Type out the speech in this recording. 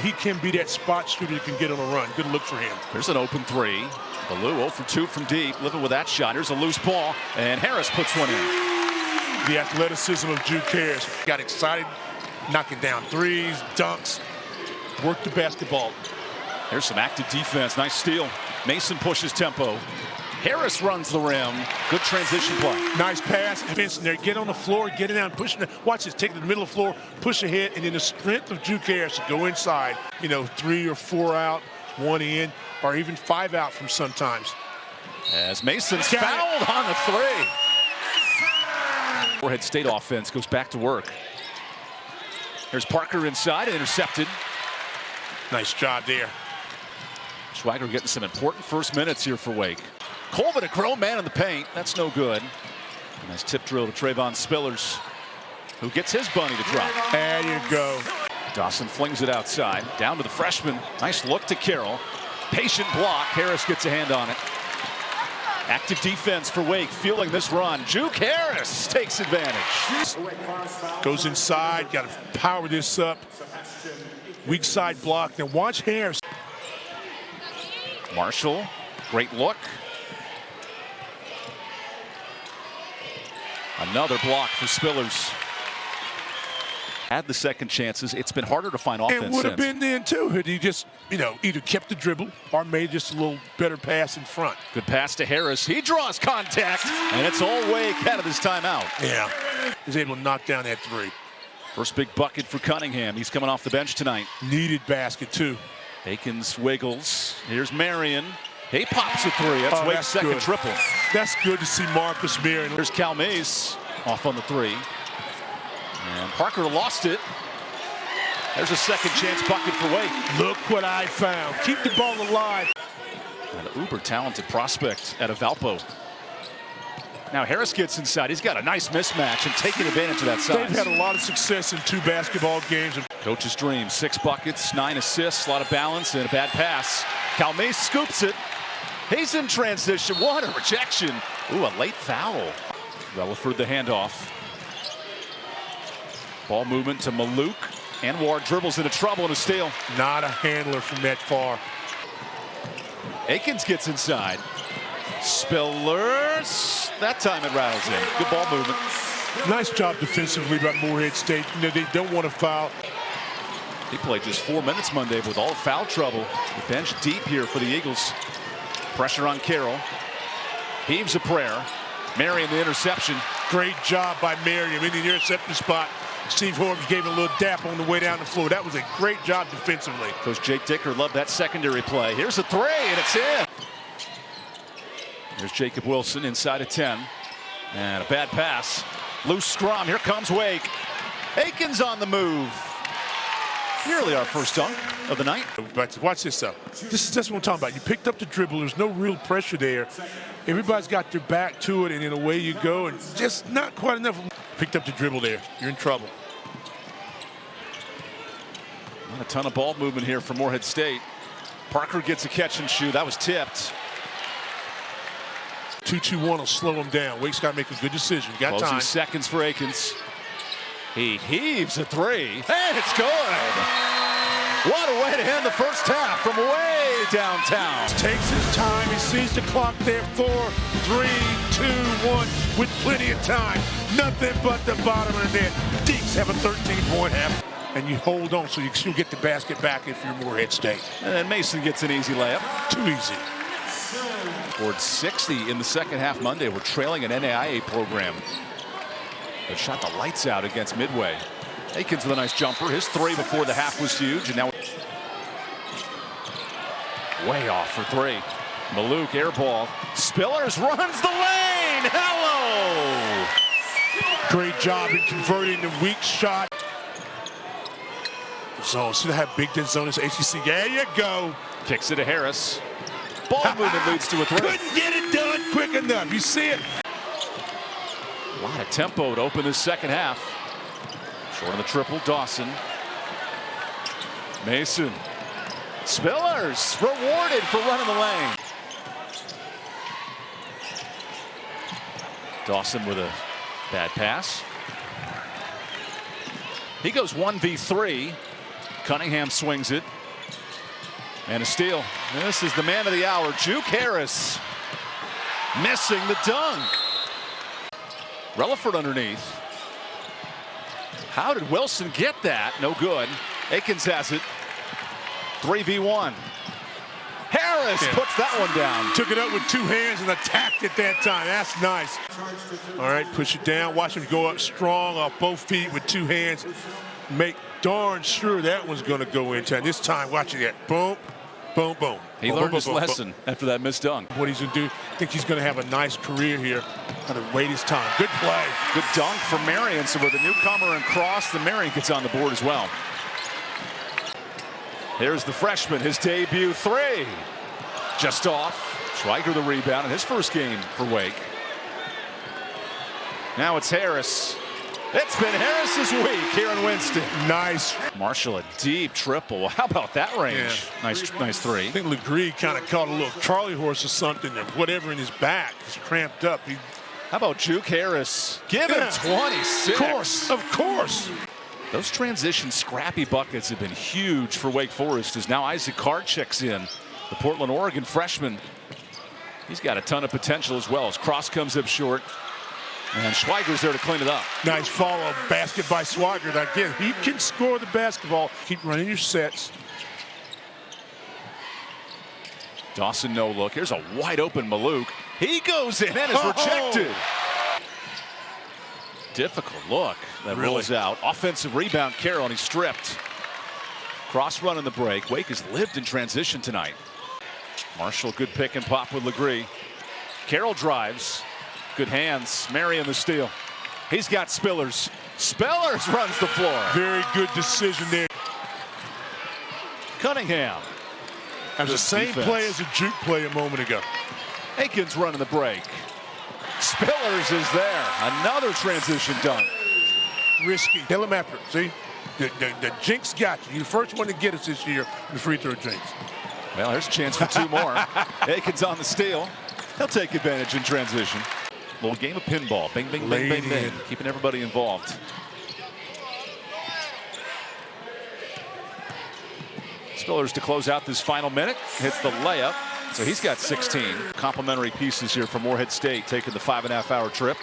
he can be that spot shooter that can get on a run. Good look for him. There's an open three. Ballou 0 for 2 from deep, living with that shot. Here's a loose ball, and Harris puts one in. The athleticism of Juke Harris. Got excited, knocking down threes, dunks, worked the basketball. There's some active defense. Nice steal. Mason pushes tempo. Harris runs the rim. Good transition play. Nice pass. Vincent there. Get on the floor, get it down, pushing it. Watch this. Take it to the middle of the floor, push ahead, and then the strength of Juke Harris to go inside. 3 or 4 out, 1 in, or even 5 out from sometimes. As Mason's fouled on the three. Morehead State offense goes back to work. There's Parker inside and intercepted. Nice job there. Swagger getting some important first minutes here for Wake. Colvin, a grown man in the paint. That's no good. Nice tip drill to Trayvon Spillers, who gets his bunny to drop. There you go. Dawson flings it outside. Down to the freshman. Nice look to Carroll. Patient block. Harris gets a hand on it. Active defense for Wake, fueling this run. Juke Harris takes advantage. Goes inside. Got to power this up. Weak side block. Now watch Harris. Marshall, great look. Another block for Spillers. Had the second chances. It's been harder to find offense. It would have been then too. Had he just, either kept the dribble or made just a little better pass in front. Good pass to Harris. He draws contact, and it's all Wake out of his timeout. Yeah, he's able to knock down that three. First big bucket for Cunningham. He's coming off the bench tonight. Needed basket too. Akins wiggles. Here's Marion. He pops a three. That's Wake's second good. triple. That's good to see Marcus Marion. There's Cal Mays off on the three. And Parker lost it. There's a second chance bucket for Wake. Look what I found. Keep the ball alive. An uber talented prospect at Valpo. Now Harris gets inside. He's got a nice mismatch and taking advantage of that size. They've had a lot of success in 2 basketball games. Coach's dream. 6 buckets, 9 assists, a lot of balance, and a bad pass. Cal Mays scoops it. He's in transition. What a rejection. Ooh, a late foul. Relaford the handoff. Ball movement to Maluk. Anwar dribbles into trouble and a steal. Not a handler from that far. Akins gets inside. Spillers. That time it rattles in. Good ball movement. Nice job defensively by Morehead State. They don't want to foul. He played just 4 minutes Monday with all foul trouble. The bench deep here for the Eagles. Pressure on Carroll. Heaves a prayer. Marion the interception. Great job by Marion in the interception spot. Steve Horton gave him a little dap on the way down the floor. That was a great job defensively. Coach Jake Dicker loved that secondary play. Here's a three, and it's in. There's Jacob Wilson inside of 10. And a bad pass. Loose scrum. Here comes Wake. Akins on the move. Nearly our first dunk of the night. Watch this though. This is what I'm talking about. You picked up the dribble. There's no real pressure there. Everybody's got their back to it, and then away you go, and just not quite enough. Picked up the dribble there. You're in trouble. Not a ton of ball movement here for Morehead State. Parker gets a catch and shoot. That was tipped. 2-2-1 will slow him down. Wake's got to make a good decision. Got Closing time. seconds for Akins. He heaves a three, and it's good. What a way to end the first half from way downtown. Takes his time. He sees the clock there. 4, 3, 2, 1 with plenty of time. Nothing but the bottom of the net. Deeks have a 13-point half. And you hold on so you still get the basket back if you're Morehead State. And then Mason gets an easy layup. Too easy. Scored 60 in the second half Monday. We're trailing an NAIA program. They shot the lights out against Midway. Akins with a nice jumper. His three before the half was huge, and now way off for three. Maluk air ball. Spillers runs the lane. Hello. Great job in converting the weak shot. Zone. See how big that zone is? ACC. There you go. Kicks it to Harris. Ball movement leads to a three. Couldn't get it done quick enough. You see it. A lot of tempo to open this second half. Short of the triple, Dawson. Mason. Spillers rewarded for running the lane. Dawson with a bad pass. He goes 1v3. Cunningham swings it. And a steal. This is the man of the hour, Juke Harris. Missing the dunk. Relaford underneath. How did Wilson get that? No good. Akins has it. 3v1. Harris puts that one down. Took it up with two hands and attacked it that time. That's nice. All right, push it down. Watch him go up strong off both feet with two hands. Make darn sure that one's going to go in time. This time, watch it. Boom, boom, boom. He learned his lesson after that missed dunk. What he's going to do, I think he's going to have a nice career here. Going to wait his time. Good play. Good dunk for Marion. So with the newcomer and Cross, the Marion gets on the board as well. Here's the freshman, his debut three. Just off. Schweiger the rebound in his first game for Wake. Now it's Harris. It's been Harris's week here in Winston. Nice. Marshall a deep triple. How about that range? Yeah. Nice three. I think Legree kind of caught a little Charlie horse or something, or whatever in his back. He's cramped up. How about Juke Harris? Give him 26. Of course. Those transition scrappy buckets have been huge for Wake Forest as now Isaac Carr checks in. The Portland, Oregon freshman. He's got a ton of potential as well as Cross comes up short. And Schweiger's there to clean it up. Nice follow basket by Schweiger. Again, he can score the basketball. Keep running your sets. Dawson no look. Here's a wide open Maluk. He goes in and is rejected. Difficult look. That rolls out. Offensive rebound, Carroll, and he's stripped. Cross run in the break. Wake has lived in transition tonight. Marshall, good pick and pop with Legree. Carroll drives. Good hands. Marion the steal. He's got Spillers. Spillers runs the floor. Very good decision there. Cunningham. That was the same play as a Juke play a moment ago. Akins running the break. Spillers is there. Another transition dunk. Risky. Tell him after. See? The jinx got you. You're the first one to get us this year in the free throw jinx. Well, there's a chance for two more. Akins on the steal. He'll take advantage in transition. Little game of pinball. Bing, bing, bing, bing, bing. Keeping everybody involved. Spillers to close out this final minute. Hits the layup. So he's got 16. Complimentary pieces here from Morehead State taking the 5.5-hour trip.